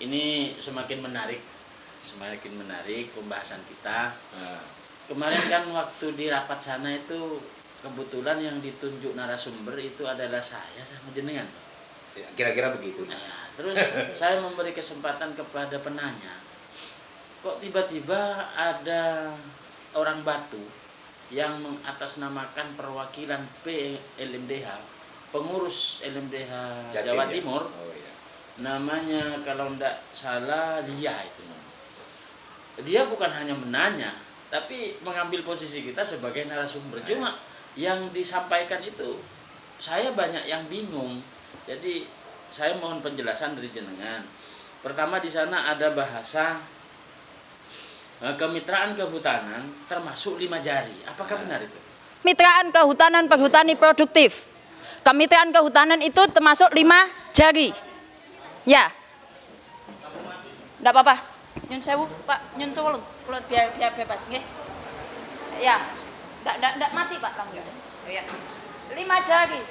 ini semakin menarik pembahasan kita. Kemarin kan waktu di rapat sana itu kebetulan yang ditunjuk narasumber itu adalah saya sama jenengan. Ya, kira-kira begitu. Nah, terus saya memberi kesempatan kepada penanya. Kok tiba-tiba ada orang Batu yang mengatasnamakan perwakilan PLMDH, pengurus LMDH Jawa Timur. Oh, iya. Namanya kalau tidak salah Lia itu. Dia bukan hanya menanya, tapi mengambil posisi kita sebagai narasumber. Cuma yang disampaikan itu saya banyak yang bingung. Jadi saya mohon penjelasan dari jenengan. Pertama di sana ada bahasa kemitraan kehutanan termasuk 5 jari. Apakah benar itu? Kemitraan kehutanan perhutani produktif. Kemitraan kehutanan itu termasuk 5 jari. Ya. Enggak apa-apa. Nyun sewu, Pak, nyun tolong keluar biar bebas nggih. Ya. Enggak mati, Pak, langsung. Ya. 5 jari.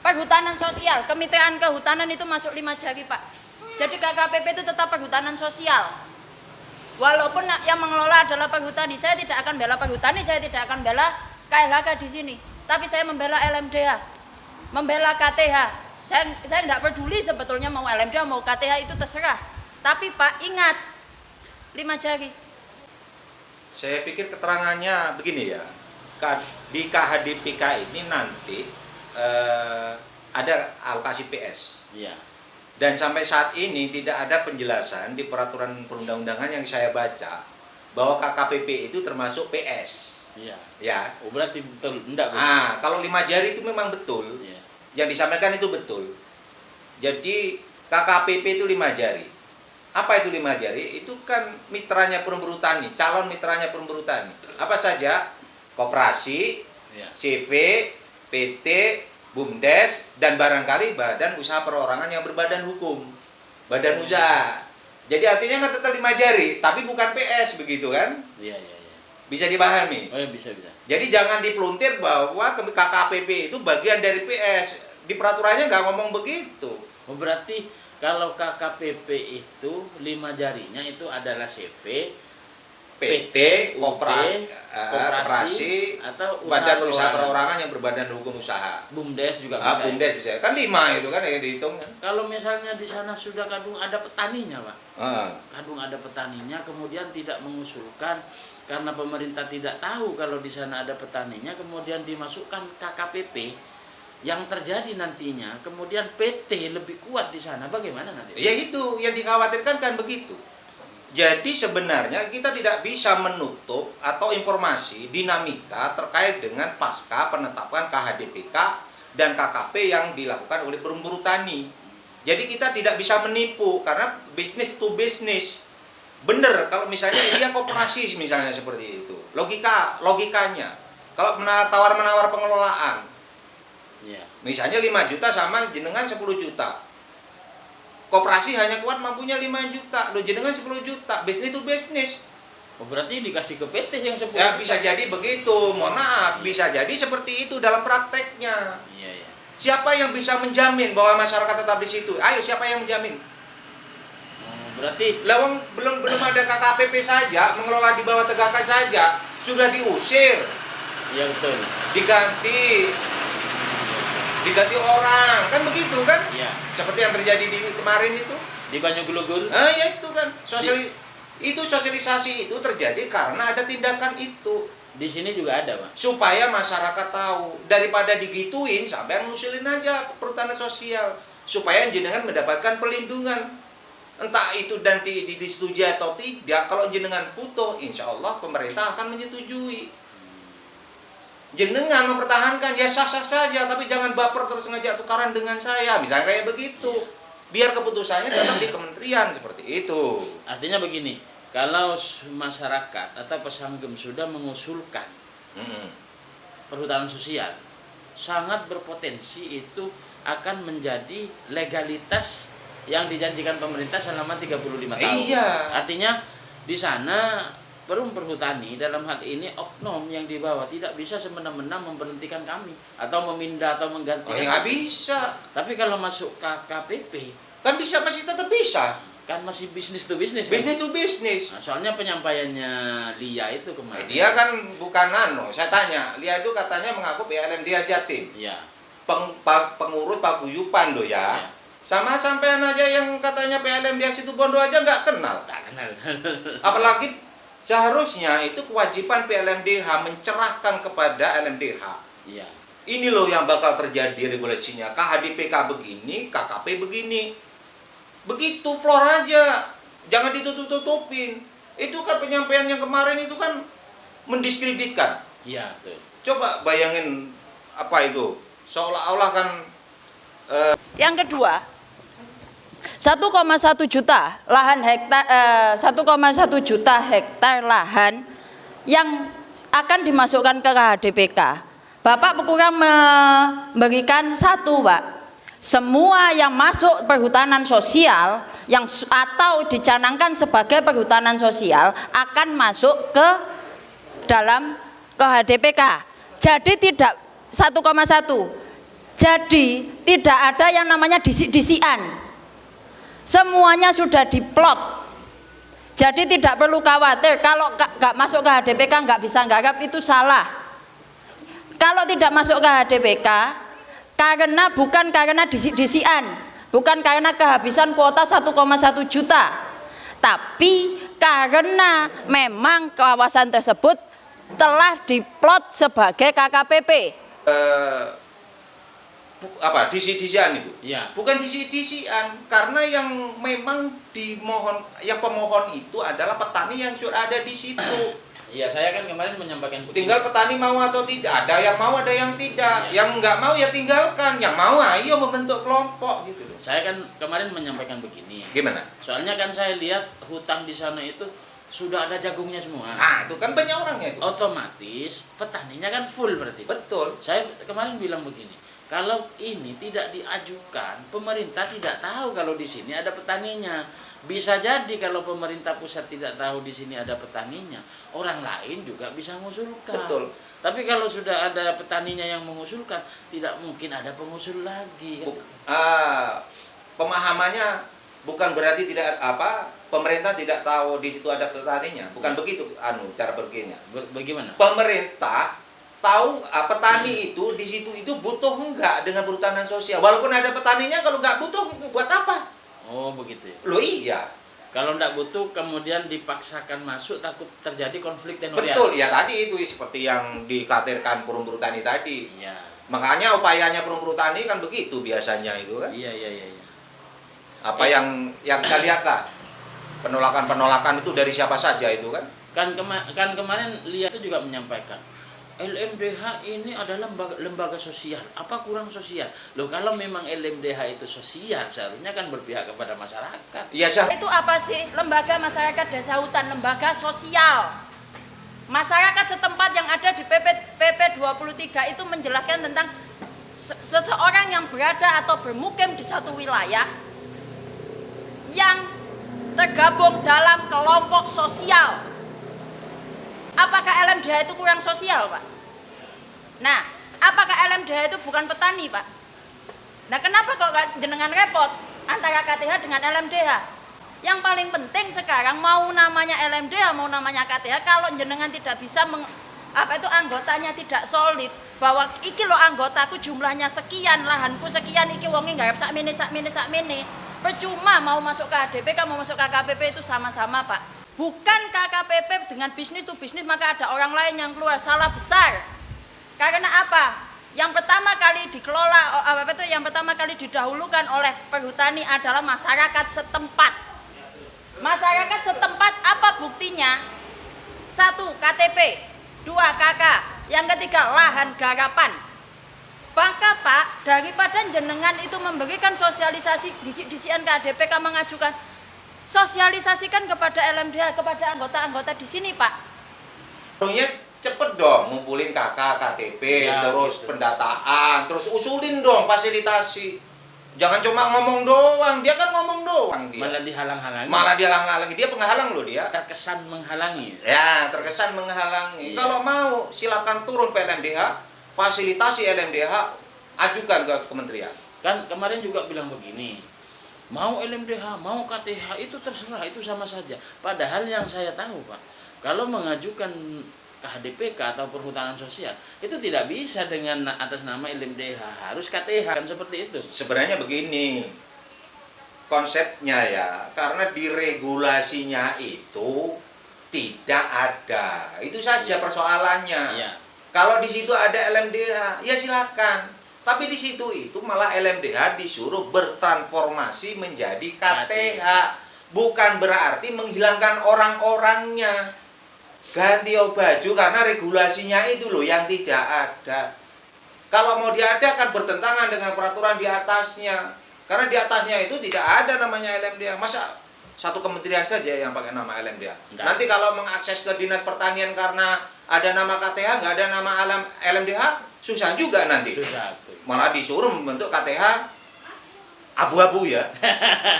Perhutanan sosial, kemitraan kehutanan itu masuk 5 jari, Pak. Jadi KKPP itu tetap perhutanan sosial. Walaupun yang mengelola adalah perhutani, saya tidak akan bela perhutani, saya tidak akan bela KLHK di sini. Tapi saya membela LMDH, membela KTH. Saya tidak peduli sebetulnya mau LMDH mau KTH itu terserah. Tapi Pak ingat 5 jari. Saya pikir keterangannya begini ya. Di KHDPK ini nanti ada alokasi PS. Iya. Dan sampai saat ini tidak ada penjelasan di peraturan perundang-undangan yang saya baca bahwa KKPP itu termasuk PS. Iya. Ya. Oh, berarti betul enggak? Kalau 5 jari itu memang betul. Iya. Yang disampaikan itu betul. Jadi KKPP itu 5 jari. Apa itu 5 jari? Itu kan mitranya perhutani, calon mitranya perhutani. Apa saja? Koperasi, Iya. CV, PT, BUMDes, dan barangkali badan usaha perorangan yang berbadan hukum, badan usaha. Jadi artinya kan tetap 5 jari, tapi bukan PS begitu kan? Iya. Bisa dipahami? Oh ya, bisa. Jadi jangan dipeluntir bahwa KKPP itu bagian dari PS. Di peraturannya nggak ngomong begitu. Oh, berarti kalau KKPP itu 5 jarinya itu adalah CV, PT, koperasi, atau badan usaha perorangan yang berbadan hukum usaha. BUMDes juga bisa. BUMDes bisa. Kan 5 itu kan yang dihitung. Kalau misalnya di sana sudah kadung ada petaninya, Pak. Ah. Kadung ada petaninya, kemudian tidak mengusulkan karena pemerintah tidak tahu kalau di sana ada petaninya, kemudian dimasukkan KKPP. Yang terjadi nantinya, kemudian PT lebih kuat di sana. Bagaimana nanti? Ya itu yang dikhawatirkan kan begitu. Jadi sebenarnya kita tidak bisa menutup atau informasi dinamika terkait dengan pasca penetapan KHDPK dan KKP yang dilakukan oleh perhutani. Jadi kita tidak bisa menipu karena bisnis to bisnis. Bener kalau misalnya dia koperasi misalnya seperti itu. Logikanya. Kalau tawar-menawar pengelolaan. Ya. Misalnya 5 juta sama jenengan 10 juta. Koperasi hanya kuat mampunya 5 juta, lo jenengan 10 juta, bisnis itu bisnis. Oh, berarti dikasih ke PT yang 10 Ya bisa jadi begitu, mohon maaf, bisa jadi seperti itu dalam prakteknya. Iya. Siapa yang bisa menjamin bahwa masyarakat tetap di situ? Ayo, siapa yang menjamin? Oh, berarti Lawang belum ada KKPP saja, mengelola di bawah tegakan saja, sudah diusir, ya betul. diganti orang, kan begitu kan? Iya. Seperti yang terjadi di kemarin itu. Di Banyugulugul. Ya itu kan sosialisasi itu terjadi karena ada tindakan itu. Di sini juga ada, Pak. Supaya masyarakat tahu, daripada digituin sampai ngusilin aja perhutanan sosial supaya jenengan mendapatkan perlindungan. Entah itu nanti disetujui atau tidak, kalau jenengan butuh, insya Allah pemerintah akan menyetujui. Jenengan mempertahankan ya sah-sah saja, tapi jangan baper terus ngajak tukaran dengan saya, misalnya kayak begitu. Biar keputusannya tetap di kementerian seperti itu. Artinya begini, kalau masyarakat atau pesanggem sudah mengusulkan perhutanan sosial, sangat berpotensi itu akan menjadi legalitas yang dijanjikan pemerintah selama 35 tahun. Iya. Artinya di sana perhutani dalam hal ini oknum yang di bawah tidak bisa semena-mena memberhentikan kami atau memindah atau menggantikan. Nggak bisa. Tapi kalau masuk KKPP kan bisa, pasti tetap bisa. kan masih bisnis to bisnis. Bisnis to bisnis. Nah, soalnya penyampaiannya Lia itu kemarin. Dia kan bukan saya tanya, Lia itu katanya mengaku PLM dia Jatim. Iya. Pengurus paguyupan loh ya. Iya. Sama sampean aja yang katanya PLM dia Situbondo aja nggak kenal. Nggak kenal. Apalagi seharusnya itu kewajiban PLMDH mencerahkan kepada LMDH. Iya. Ini loh yang bakal terjadi regulasinya. KHDPK begini, KKP begini. Begitu floor aja. Jangan ditutup-tutupin. Itu kan penyampaian yang kemarin itu kan mendiskreditkan. Iya, betul. Coba bayangin apa itu? Seolah-olah kan Yang kedua, 1,1 juta lahan hektar 1,1 juta hektar lahan yang akan dimasukkan ke KHDPK. Bapak kurang memberikan satu, Pak. Semua yang masuk perhutanan sosial yang atau dicanangkan sebagai perhutanan sosial akan masuk ke dalam KHDPK. Jadi tidak 1,1. Jadi tidak ada yang namanya disik-disikan. Semuanya sudah diplot. Jadi tidak perlu khawatir kalau nggak masuk ke HDPK nggak bisa garap, itu salah. Kalau tidak masuk ke HDPK bukan karena disik-disikan, bukan karena kehabisan kuota 1,1 juta, tapi karena memang kawasan tersebut telah diplot sebagai KKPP. Disi-disian itu. Iya. Bukan disi-disian, karena yang memang yang pemohon itu adalah petani yang sudah ada di situ. Iya, saya kan kemarin menyampaikan Tinggal petani mau atau tidak. Ada yang mau, ada yang tidak. Ya. Yang nggak mau ya tinggalkan. Yang mau ayo membentuk kelompok gitu loh. Saya kan kemarin menyampaikan begini. Gimana? Soalnya kan saya lihat hutan di sana itu sudah ada jagungnya semua. Nah, itu kan banyak orangnya itu. Otomatis petaninya kan full berarti. Betul. Saya kemarin bilang begini, kalau ini tidak diajukan, pemerintah tidak tahu kalau di sini ada petaninya. Bisa jadi kalau pemerintah pusat tidak tahu di sini ada petaninya, orang lain juga bisa mengusulkan. Betul. Tapi kalau sudah ada petaninya yang mengusulkan, tidak mungkin ada pengusul lagi. Pemahamannya bukan berarti pemerintah tidak tahu di situ ada petaninya. Bukan begitu cara berpikirnya. Bagaimana? Pemerintah tahu petani itu di situ itu butuh enggak dengan perhutanan sosial. Walaupun ada petaninya, kalau enggak butuh buat apa? Oh begitu ya. Loh iya. Kalau enggak butuh kemudian dipaksakan masuk, takut terjadi konflik tenurian. Betul, ya tadi itu seperti yang dikhawatirkan perum-perum tani tadi. Iya. Makanya upayanya perum-perum tani kan begitu biasanya itu kan. Iya. Apa yang kita lihat lah. Penolakan itu dari siapa saja itu kan. Kan kemarin Lia itu juga menyampaikan LMDH ini adalah lembaga sosial. Apa kurang sosial? Loh, kalau memang LMDH itu sosial, seharusnya kan berpihak kepada masyarakat. Iya, Itu apa sih? Lembaga Masyarakat Desa Hutan, lembaga sosial. Masyarakat setempat yang ada di PP 23 itu menjelaskan tentang seseorang yang berada atau bermukim di satu wilayah yang tergabung dalam kelompok sosial. Apakah LMDH itu kurang sosial, Pak? Nah, apakah LMDH itu bukan petani, Pak? Nah, kenapa kok jenengan repot antara KTH dengan LMDH? Yang paling penting sekarang mau namanya LMDH, mau namanya KTH, kalau jenengan tidak bisa anggotanya tidak solid, bahwa iki lo anggotaku jumlahnya sekian, lahanku sekian, iki wonge garap sakmene. Percuma mau masuk ke HDPK, mau masuk ke KKPP itu sama-sama, Pak. Bukan KKPP dengan bisnis to bisnis maka ada orang lain yang keluar, salah besar. Karena apa? Yang pertama kali dikelola yang pertama kali didahulukan oleh perhutani adalah masyarakat setempat. Masyarakat setempat apa buktinya? 1. KTP, 2. KK, yang ketiga lahan garapan. Maka Pak, daripada jenengan itu memberikan sosialisasi disian ke HDPK mengajukan, sosialisasikan kepada LMDH, kepada anggota-anggota di sini, Pak. Harusnya cepet dong ngumpulin KK, KTP, ya, terus gitu. Pendataan, terus usulin dong fasilitasi. Jangan cuma ngomong doang, dia kan ngomong doang dia. Malah dihalang-halangi. Malah dihalang-halangi, dia penghalang loh dia. Terkesan menghalangi. Ya, terkesan menghalangi. Iya. Kalau mau silakan turun ke LMDH, fasilitasi LMDH, ajukan ke kementerian. Kan kemarin juga bilang begini, Mau LMDH, mau KTH itu terserah, itu sama saja. Padahal yang saya tahu Pak, kalau mengajukan KHDPK atau perhutanan sosial itu tidak bisa dengan atas nama LMDH, harus KTH kan seperti itu. Sebenarnya begini konsepnya ya, karena di regulasinya itu tidak ada. Itu saja persoalannya. Iya. Kalau di situ ada LMDH, ya silakan. Tapi di situ itu malah LMDH disuruh bertransformasi menjadi KTH. Bukan berarti menghilangkan orang-orangnya. Ganti baju karena regulasinya itu loh yang tidak ada. Kalau mau diadakan bertentangan dengan peraturan di atasnya. Karena di atasnya itu tidak ada namanya LMDH. Masa satu kementerian saja yang pakai nama LMDH? Enggak. Nanti kalau mengakses ke Dinas Pertanian karena ada nama KTH, nggak ada nama LMDH, susah juga nanti. Susah. Malah disuruh membentuk KTH abu-abu ya.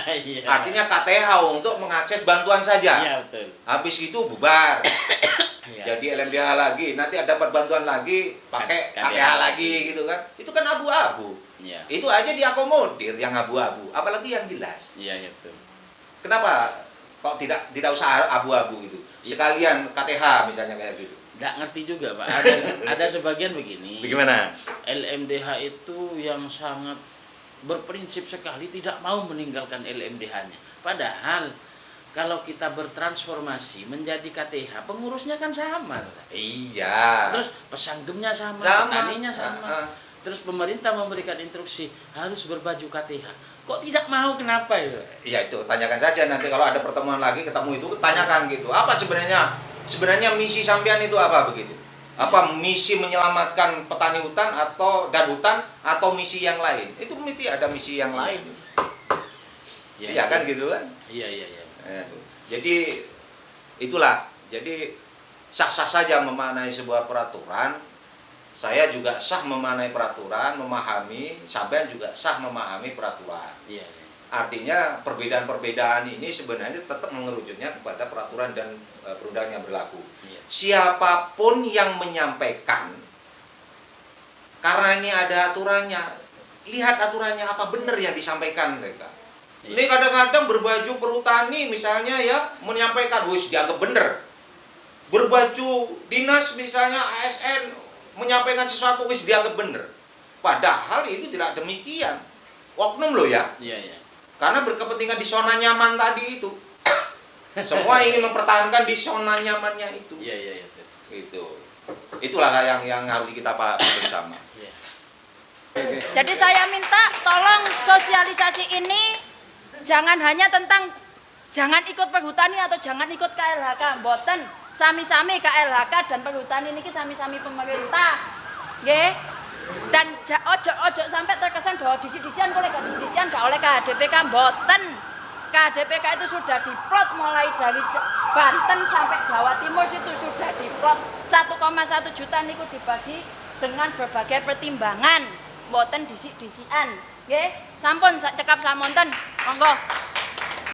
Iya. Artinya KTH untuk mengakses bantuan saja. Iya betul. Habis itu bubar. Iya. Jadi LMDH lagi, nanti dapat bantuan lagi, pakai KTH lagi gitu kan. Itu kan abu-abu. Iya. Itu aja diakomodir yang abu-abu, apalagi yang jelas. Iya, iya betul. Kenapa kok tidak usah abu-abu gitu? Sekalian KTH misalnya kayak gitu. Nggak ngerti juga Pak. Ada sebagian begini. Bagaimana? LMDH itu yang sangat berprinsip sekali tidak mau meninggalkan LMDH-nya. Padahal kalau kita bertransformasi menjadi KTH, pengurusnya kan sama. Iya. Terus pesanggemnya sama, Sama. petaninya sama. Terus pemerintah memberikan instruksi harus berbaju KTH. Kok tidak mau, kenapa ya? Iya itu, tanyakan saja nanti kalau ada pertemuan lagi ketemu itu, tanyakan gitu. Apa sebenarnya misi sampean itu apa begitu? Apa misi menyelamatkan petani hutan dan hutan atau misi yang lain? Itu mesti ada misi yang lain. Iya kan gitu kan? Iya. Jadi itulah. Jadi sah-sah saja memaknai sebuah peraturan. Saya juga sah memaknai peraturan, memahami, sampean juga sah memahami peraturan. Iya. Artinya perbedaan-perbedaan ini sebenarnya tetap mengerujutnya kepada peraturan dan perundangan yang berlaku. Iya. Siapapun yang menyampaikan, karena ini ada aturannya, lihat aturannya apa benar yang disampaikan mereka. Iya. Ini kadang-kadang berbaju perhutani misalnya ya menyampaikan, wis dianggap benar. Berbaju dinas misalnya ASN menyampaikan sesuatu wis dianggap benar. Padahal itu tidak demikian. Oknum loh ya. Iya. Karena berkepentingan di zona nyaman tadi itu. Semua ingin mempertahankan di zona nyamannya itu. Iya. Gitu. Itulah yang harus kita pahami bersama. Iya. Jadi saya minta tolong sosialisasi ini jangan hanya tentang jangan ikut perhutani atau jangan ikut KLHK, mboten. Sami-sami KLHK dan perhutani niki sami-sami pemerintah. Nggih. Dan ojo sampai terkesan bahwa disi-disian oleh disi-disian gak oleh KHDPK, mboten. KHDPK itu sudah diplot mulai dari Banten sampai Jawa Timur itu sudah diplot 1,1 juta niku dibagi dengan berbagai pertimbangan, mboten disik-disian. Nggih, sampun sak cekap samonten. Monggo.